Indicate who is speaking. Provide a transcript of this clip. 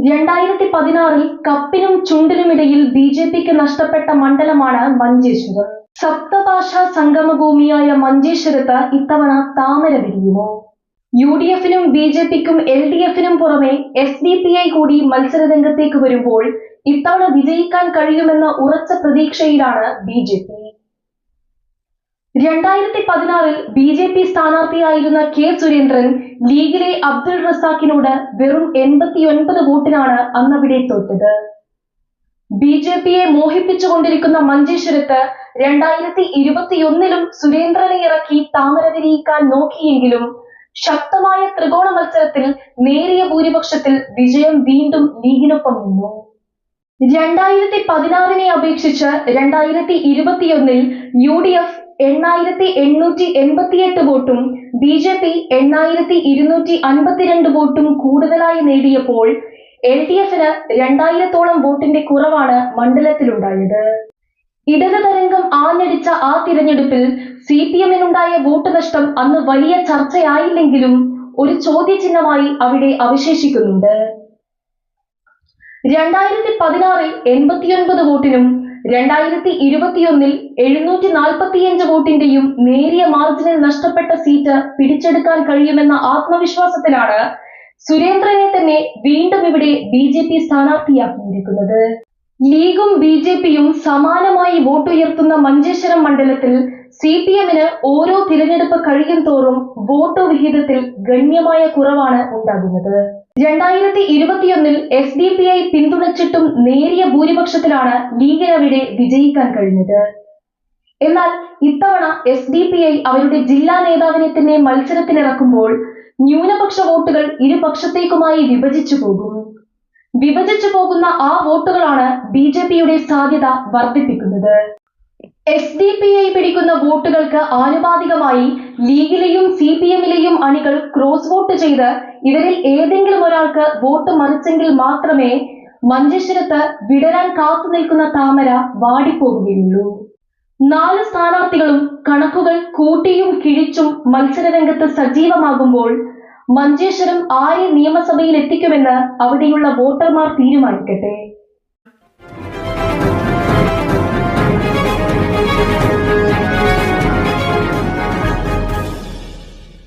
Speaker 1: 2016 കപ്പിനും ചുണ്ടിനുമിടയിൽ ബിജെപിക്ക് നഷ്ടപ്പെട്ട മണ്ഡലമാണ് മഞ്ചേശ്വരം. സപ്തഭാഷാ സംഗമഭൂമിയായ മഞ്ചേശ്വരത്ത് ഇത്തവണ താമര വിരിയുമോ? UDFിനും ബിജെപിക്കും LDFിനും പുറമെ SDPI കൂടി മത്സരരംഗത്തേക്ക് വരുമ്പോൾ ഇത്തവണ വിജയിക്കാൻ കഴിയുമെന്ന ഉറച്ച പ്രതീക്ഷയിലാണ് ബിജെപി. 2016 ബിജെപി സ്ഥാനാർത്ഥിയായിരുന്ന കെ സുരേന്ദ്രൻ ലീഗിലെ അബ്ദുൾ റസാഖിനോട് വെറും 89 വോട്ടിനാണ് അന്നവിടെ തോറ്റത്. ബിജെപിയെ മോഹിപ്പിച്ചുകൊണ്ടിരിക്കുന്ന മഞ്ചേശ്വരത്ത് 2021 സുരേന്ദ്രനെ ഇറക്കി താമര വിരിയിക്കാൻ നോക്കിയെങ്കിലും ശക്തമായ ത്രികോണ മത്സരത്തിൽ നേരിയ ഭൂരിപക്ഷത്തിൽ വിജയം വീണ്ടും ലീഗിനൊപ്പം നിന്നു. 2016 അപേക്ഷിച്ച് 2021 UDF 8888 വോട്ടും ബിജെപി 8252 വോട്ടും കൂടുതലായി നേടിയപ്പോൾ LDFിന് 2000-ഓളം വോട്ടിന്റെ കുറവാണ് മണ്ഡലത്തിലുണ്ടായത്. ഇടത് തരംഗം ആഞ്ഞടിച്ച ആ തിരഞ്ഞെടുപ്പിൽ CPMനുണ്ടായ വോട്ട് നഷ്ടം അന്ന് വലിയ ചർച്ചയായില്ലെങ്കിലും ഒരു ചോദ്യചിഹ്നമായി അവിടെ അവശേഷിക്കുന്നുണ്ട്. 2016 89 വോട്ടിനും 2021 745 വോട്ടിന്റെയും നേരിയ മാർജിനിൽ നഷ്ടപ്പെട്ട സീറ്റ് പിടിച്ചെടുക്കാൻ കഴിയുമെന്ന ആത്മവിശ്വാസത്തിലാണ് സുരേന്ദ്രനെ തന്നെ വീണ്ടും ഇവിടെ ബിജെപി സ്ഥാനാർത്ഥിയാക്കിയിരിക്കുന്നത്. ലീഗും ബിജെപിയും സമാനമായി വോട്ടുയർത്തുന്ന മഞ്ചേശ്വരം മണ്ഡലത്തിൽ CPMന് ഓരോ തിരഞ്ഞെടുപ്പ് കഴിയും തോറും വോട്ട് വിഹിതത്തിൽ ഗണ്യമായ കുറവാണ് ഉണ്ടാകുന്നത്. 2021 SDPI പിന്തുണച്ചിട്ടും നേരിയ ഭൂരിപക്ഷത്തിലാണ് ലീഗിനവിടെ വിജയിക്കാൻ കഴിഞ്ഞത്. എന്നാൽ ഇത്തവണ SDPI അവരുടെ ജില്ലാ നേതാവിനെ തന്നെ മത്സരത്തിനിറക്കുമ്പോൾ ന്യൂനപക്ഷ വോട്ടുകൾ ഇരുപക്ഷത്തേക്കുമായി വിഭജിച്ചു പോകും. വിഭജിച്ചു പോകുന്ന ആ വോട്ടുകളാണ് ബിജെപിയുടെ സാധ്യത വർദ്ധിപ്പിക്കുന്നത്. SDPI പിടിക്കുന്ന വോട്ടുകൾക്ക് ആനുപാതികമായി ലീഗിലെയും CPMലെയും അണികൾ ക്രോസ് വോട്ട് ചെയ്ത് ഇവരിൽ ഏതെങ്കിലും ഒരാൾക്ക് വോട്ട് മറിച്ചെങ്കിൽ മാത്രമേ മഞ്ചേശ്വരത്ത് വിടരാൻ കാത്തു നിൽക്കുന്ന താമര വാടിപ്പോകുകയുള്ളൂ. 4 സ്ഥാനാർത്ഥികളും കണക്കുകൾ കൂട്ടിയും കിഴിച്ചും മത്സരരംഗത്ത് സജീവമാകുമ്പോൾ മഞ്ചേശ്വരം ആരെ നിയമസഭയിൽ എത്തിക്കുമെന്ന് അവിടെയുള്ള വോട്ടർമാർ തീരുമാനിക്കട്ടെ.